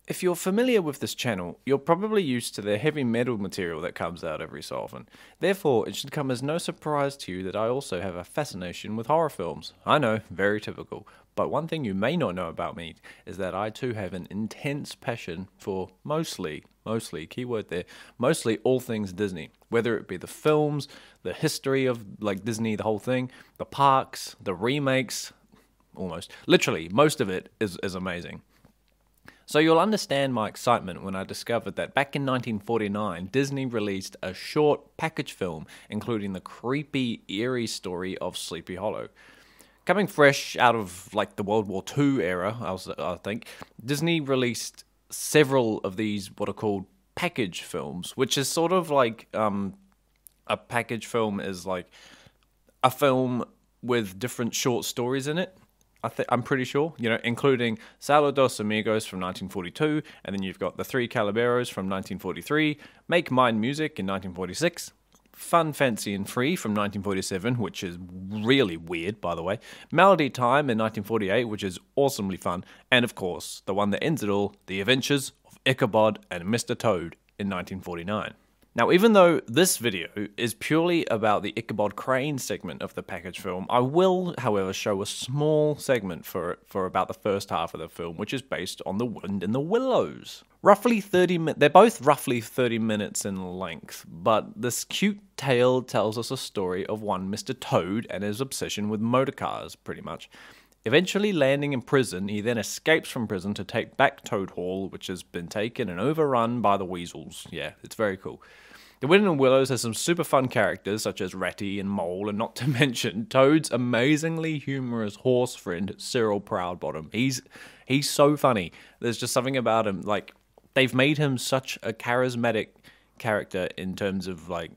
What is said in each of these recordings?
If you're familiar with this channel, you're probably used to the heavy metal material that comes out every so often. Therefore, it should come as no surprise to you that I also have a fascination with horror films. I know, very typical. But one thing you may not know about me is that I too have an intense passion for mostly, keyword there, mostly all things Disney. Whether it be the films, the history of like Disney, the whole thing, the parks, the remakes, almost. Literally, most of it is amazing. So you'll understand my excitement when I discovered that back in 1949, Disney released a short package film including the creepy, eerie story of Sleepy Hollow. Coming fresh out of like the World War II era, I think, Disney released several of these what are called package films, which is sort of like a package film is like a film with different short stories in it. I'm pretty sure, including Saludos Amigos from 1942, and then you've got The Three Calaberos from 1943, Make Mine Music in 1946, Fun, Fancy and Free from 1947, which is really weird, by the way, Melody Time in 1948, which is awesomely fun, and of course, the one that ends it all, The Adventures of Ichabod and Mr. Toad in 1949. Now, even though this video is purely about the Ichabod Crane segment of the package film, I will, however, show a small segment for about the first half of the film, which is based on The Wind in the Willows. They're both roughly 30 minutes in length, but this cute tale tells us a story of one Mr. Toad and his obsession with motorcars, pretty much. Eventually landing in prison, he then escapes from prison to take back Toad Hall, which has been taken and overrun by the weasels. Yeah, it's very cool. The Wind and Willows has some super fun characters such as Ratty and Mole, and not to mention Toad's amazingly humorous horse friend, Cyril Proudbottom. He's so funny. There's just something about him, like, they've made him such a charismatic character in terms of, like,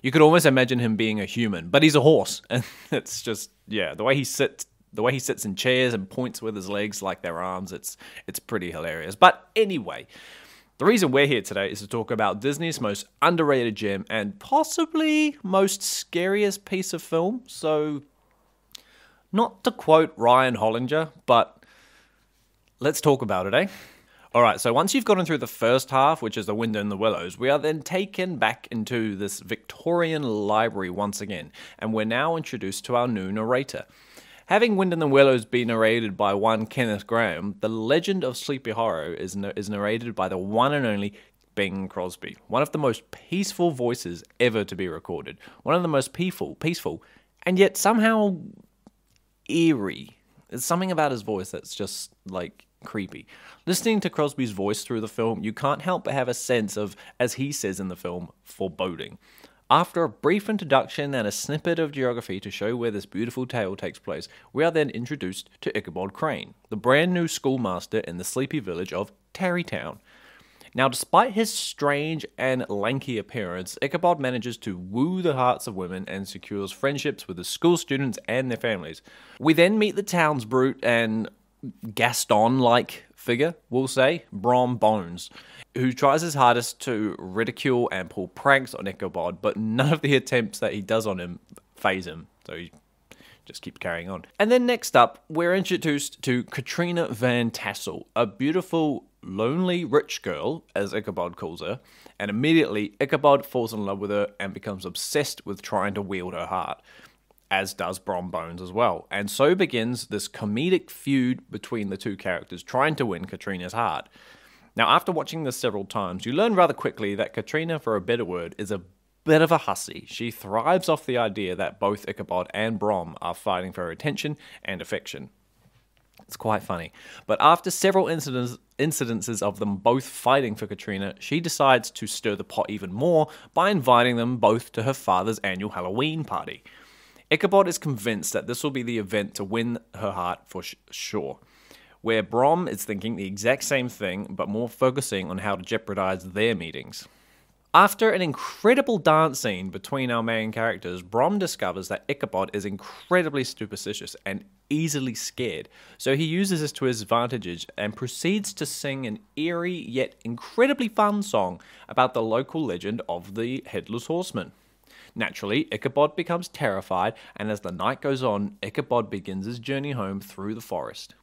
you could almost imagine him being a human, but he's a horse, and it's just, yeah, the way he sits in chairs and points with his legs like they're arms, it's pretty hilarious. But anyway, the reason we're here today is to talk about Disney's most underrated gem and possibly most scariest piece of film. So, not to quote Ryan Hollinger, but let's talk about it, eh? Alright, so once you've gotten through the first half, which is The Wind in the Willows, we are then taken back into this Victorian library once again, and we're now introduced to our new narrator. Having Wind in the Willows be narrated by one Kenneth Grahame, the legend of Sleepy Hollow is narrated by the one and only Bing Crosby, one of the most peaceful voices ever to be recorded, one of the most peaceful, and yet somehow eerie. There's something about his voice that's just, like, creepy. Listening to Crosby's voice through the film, you can't help but have a sense of, as he says in the film, foreboding. After a brief introduction and a snippet of geography to show where this beautiful tale takes place, we are then introduced to Ichabod Crane, the brand new schoolmaster in the sleepy village of Tarrytown. Now, despite his strange and lanky appearance, Ichabod manages to woo the hearts of women and secures friendships with the school students and their families. We then meet the town's brute and Gaston-like figure, we'll say, Brom Bones, who tries his hardest to ridicule and pull pranks on Ichabod, but none of the attempts that he does on him faze him, so he just keeps carrying on. And then next up, we're introduced to Katrina Van Tassel, a beautiful, lonely rich girl, as Ichabod calls her, and immediately Ichabod falls in love with her and becomes obsessed with trying to wield her heart, as does Brom Bones as well. And so begins this comedic feud between the two characters trying to win Katrina's heart. Now, after watching this several times, you learn rather quickly that Katrina, for a better word, is a bit of a hussy. She thrives off the idea that both Ichabod and Brom are fighting for her attention and affection. It's quite funny. But after several incidences of them both fighting for Katrina, she decides to stir the pot even more by inviting them both to her father's annual Halloween party. Ichabod is convinced that this will be the event to win her heart for sure, where Brom is thinking the exact same thing, but more focusing on how to jeopardize their meetings. After an incredible dance scene between our main characters, Brom discovers that Ichabod is incredibly superstitious and easily scared, so he uses this to his advantage and proceeds to sing an eerie yet incredibly fun song about the local legend of the Headless Horseman. Naturally, Ichabod becomes terrified, and as the night goes on, Ichabod begins his journey home through the forest.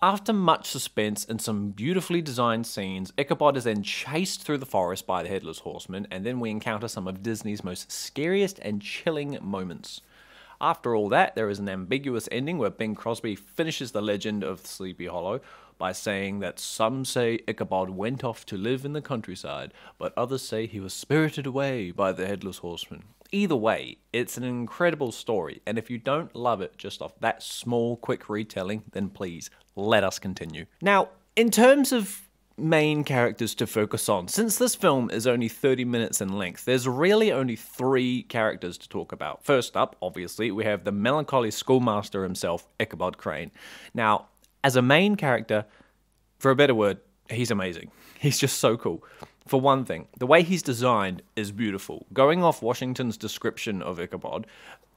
After much suspense and some beautifully designed scenes, Ichabod is then chased through the forest by the Headless Horseman, and then we encounter some of Disney's most scariest and chilling moments. After all that, there is an ambiguous ending where Bing Crosby finishes the legend of Sleepy Hollow by saying that some say Ichabod went off to live in the countryside, but others say he was spirited away by the Headless Horseman. Either way, it's an incredible story, and if you don't love it just off that small, quick retelling, then please, let us continue. Now, in terms of main characters to focus on, since this film is only 30 minutes in length, there's really only 3 characters to talk about. First up, obviously, we have the melancholy schoolmaster himself, Ichabod Crane. Now, as a main character, for a better word, he's amazing. He's just so cool. For one thing, the way he's designed is beautiful. Going off Washington's description of Ichabod,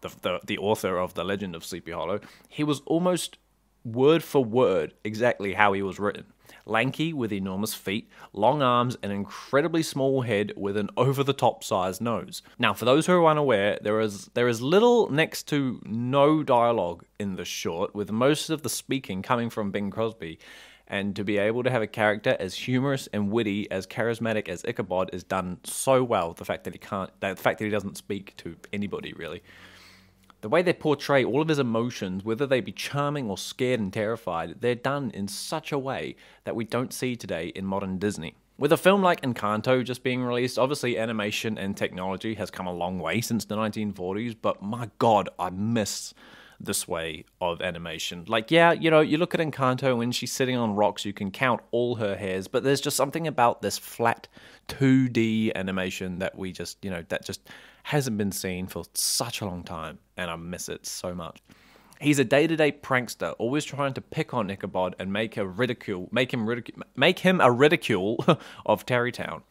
the author of The Legend of Sleepy Hollow, he was almost word for word exactly how he was written. Lanky with enormous feet, long arms, an incredibly small head with an over-the-top sized nose. Now, for those who are unaware, there is little next to no dialogue in the short, with most of the speaking coming from Bing Crosby. And to be able to have a character as humorous and witty, as charismatic as Ichabod is done so well. The fact that he doesn't speak to anybody really. The way they portray all of his emotions, whether they be charming or scared and terrified, they're done in such a way that we don't see today in modern Disney. With a film like Encanto just being released, obviously animation and technology has come a long way since the 1940s, but my god, I miss this way of animation. Like, yeah, you know, you look at Encanto, when she's sitting on rocks, you can count all her hairs, but there's just something about this flat 2D animation that we just, you know, that just hasn't been seen for such a long time, and I miss it so much. He's a day-to-day prankster, always trying to pick on Ichabod and make him a ridicule of Tarrytown.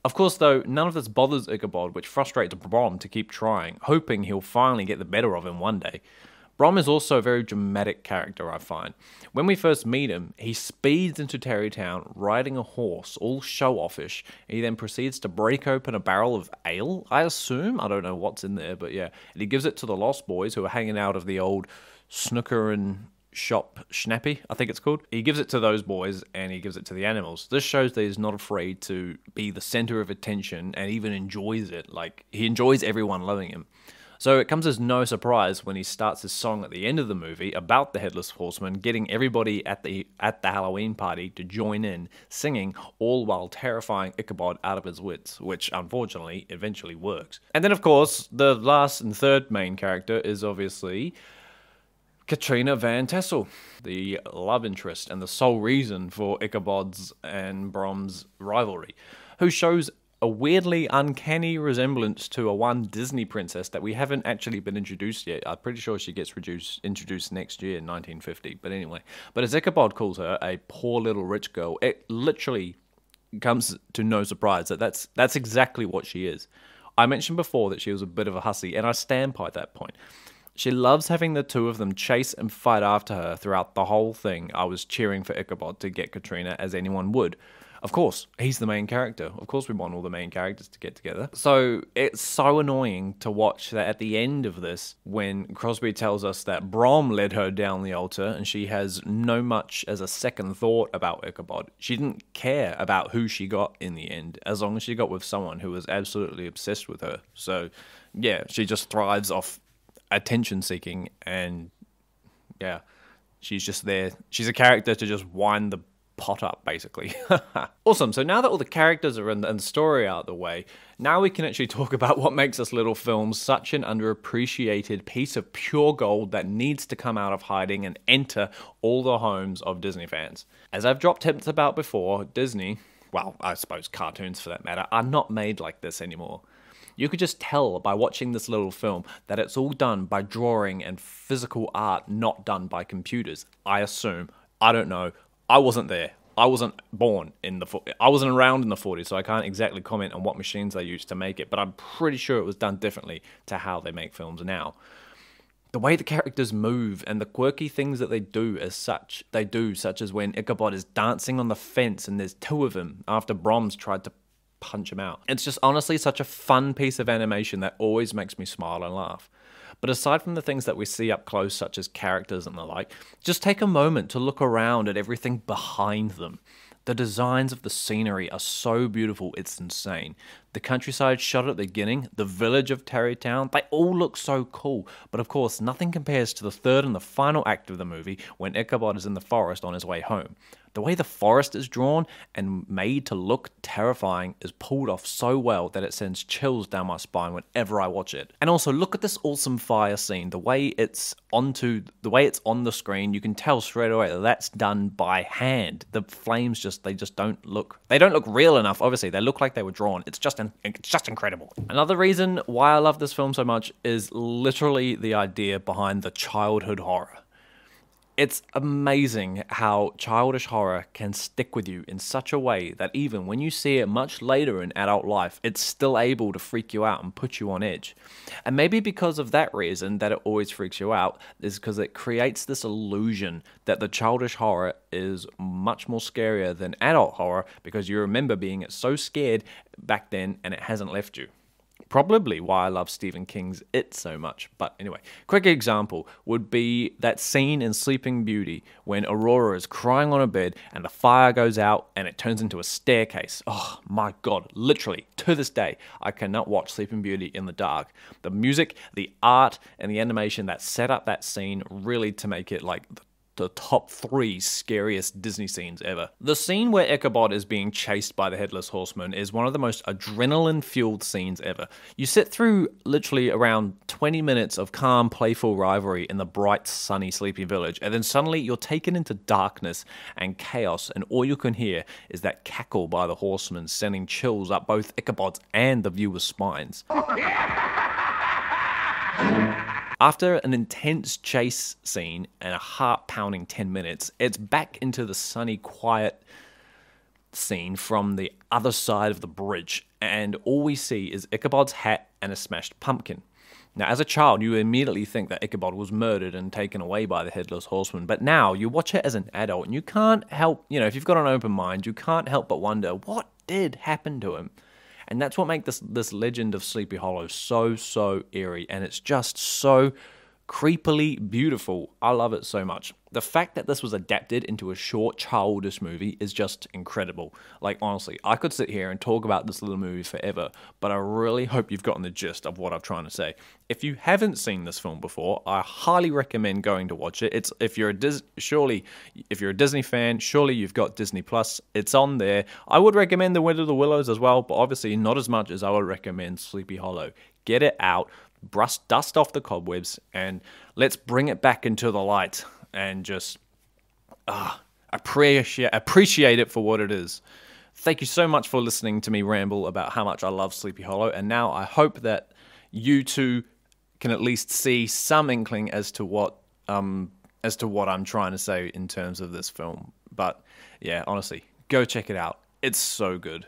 Of course, though, none of this bothers Ichabod, which frustrates Brom to keep trying, hoping he'll finally get the better of him one day. Brom is also a very dramatic character, I find. When we first meet him, he speeds into Tarrytown riding a horse, all show-offish. He then proceeds to break open a barrel of ale, I assume? I don't know what's in there, but yeah. And he gives it to the Lost Boys, who are hanging out of the old snooker and shop Schnappy, I think it's called. He gives it to those boys, and he gives it to the animals. This shows that he's not afraid to be the center of attention, and even enjoys it. Like, he enjoys everyone loving him. So it comes as no surprise when he starts his song at the end of the movie about the Headless Horseman, getting everybody at the Halloween party to join in, singing, all while terrifying Ichabod out of his wits, which unfortunately eventually works. And then, of course, the last and third main character is obviously Katrina Van Tassel, the love interest and the sole reason for Ichabod's and Brom's rivalry, who shows a weirdly uncanny resemblance to a one Disney princess that we haven't actually been introduced yet. I'm pretty sure she gets introduced next year in 1950, but anyway. But as Ichabod calls her, a poor little rich girl, it literally comes to no surprise that that's exactly what she is. I mentioned before that she was a bit of a hussy, and I stand by that point. She loves having the two of them chase and fight after her throughout the whole thing. I was cheering for Ichabod to get Katrina, as anyone would. Of course, he's the main character. Of course we want all the main characters to get together. So it's so annoying to watch that at the end of this, when Crosby tells us that Brom led her down the altar and she has no much as a second thought about Ichabod. She didn't care about who she got in the end, as long as she got with someone who was absolutely obsessed with her. So yeah, she just thrives off attention seeking, and yeah, she's just there. She's a character to just wind the pot up, basically. Awesome. So now that all the characters are in and the story out of the way, now we can actually talk about what makes this little film such an underappreciated piece of pure gold that needs to come out of hiding and enter all the homes of Disney fans. As I've dropped hints about before, Disney, well, I suppose cartoons for that matter, are not made like this anymore. You could just tell by watching this little film that it's all done by drawing and physical art, not done by computers. I assume. I don't know. I wasn't there. I wasn't born in the... I wasn't around in the 40s, so I can't exactly comment on what machines they used to make it, but I'm pretty sure it was done differently to how they make films now. The way the characters move and the quirky things that they do, such as when Ichabod is dancing on the fence and there's two of them after Brom's tried to punch him out. It's just honestly such a fun piece of animation that always makes me smile and laugh. But aside from the things that we see up close, such as characters and the like, just take a moment to look around at everything behind them. The designs of the scenery are so beautiful, it's insane. The countryside shot at the beginning, the village of Tarrytown, they all look so cool. But of course, nothing compares to the third and the final act of the movie when Ichabod is in the forest on his way home. The way the forest is drawn and made to look terrifying is pulled off so well that it sends chills down my spine whenever I watch it. And also, look at this awesome fire scene. The way it's on the screen, you can tell straight away that that's done by hand. The flames they don't look real enough. Obviously, they look like they were drawn. It's just incredible. Another reason why I love this film so much is literally the idea behind the childhood horror. It's amazing how childish horror can stick with you in such a way that even when you see it much later in adult life, it's still able to freak you out and put you on edge. And maybe because of that reason that it always freaks you out is because it creates this illusion that the childish horror is much more scarier than adult horror because you remember being so scared back then and it hasn't left you. Probably why I love Stephen King's It so much. But anyway, quick example would be that scene in Sleeping Beauty when Aurora is crying on a bed and the fire goes out and it turns into a staircase. Oh my god, literally, to this day, I cannot watch Sleeping Beauty in the dark. The music, the art, and the animation that set up that scene really to make it like the top 3 scariest Disney scenes ever. The scene where Ichabod is being chased by the Headless Horseman is one of the most adrenaline-fueled scenes ever. You sit through literally around 20 minutes of calm, playful rivalry in the bright, sunny, sleepy village, and then suddenly you're taken into darkness and chaos, and all you can hear is that cackle by the horseman sending chills up both Ichabod's and the viewer's spines. After an intense chase scene and a heart-pounding 10 minutes, it's back into the sunny, quiet scene from the other side of the bridge, and all we see is Ichabod's hat and a smashed pumpkin. Now, as a child, you immediately think that Ichabod was murdered and taken away by the Headless Horseman, but now you watch it as an adult, and you can't help, if you've got an open mind, you can't help but wonder, what did happen to him? And that's what makes this legend of Sleepy Hollow so eerie, and it's just so creepily beautiful. I love it so much. The fact that this was adapted into a short, childish movie is just incredible. Like, honestly, I could sit here and talk about this little movie forever, but I really hope you've gotten the gist of what I'm trying to say. If you haven't seen this film before, I highly recommend going to watch it. If you're a Disney fan, surely you've got Disney Plus. It's on there. I would recommend The Wind of the Willows as well, but obviously not as much as I would recommend Sleepy Hollow. Get it out, dust off the cobwebs, and let's bring it back into the light and just appreciate it for what it is. Thank you so much for listening to me ramble about how much I love Sleepy Hollow, and now I hope that you too can at least see some inkling as to what I'm trying to say in terms of this film. But yeah, honestly, go check it out. It's so good.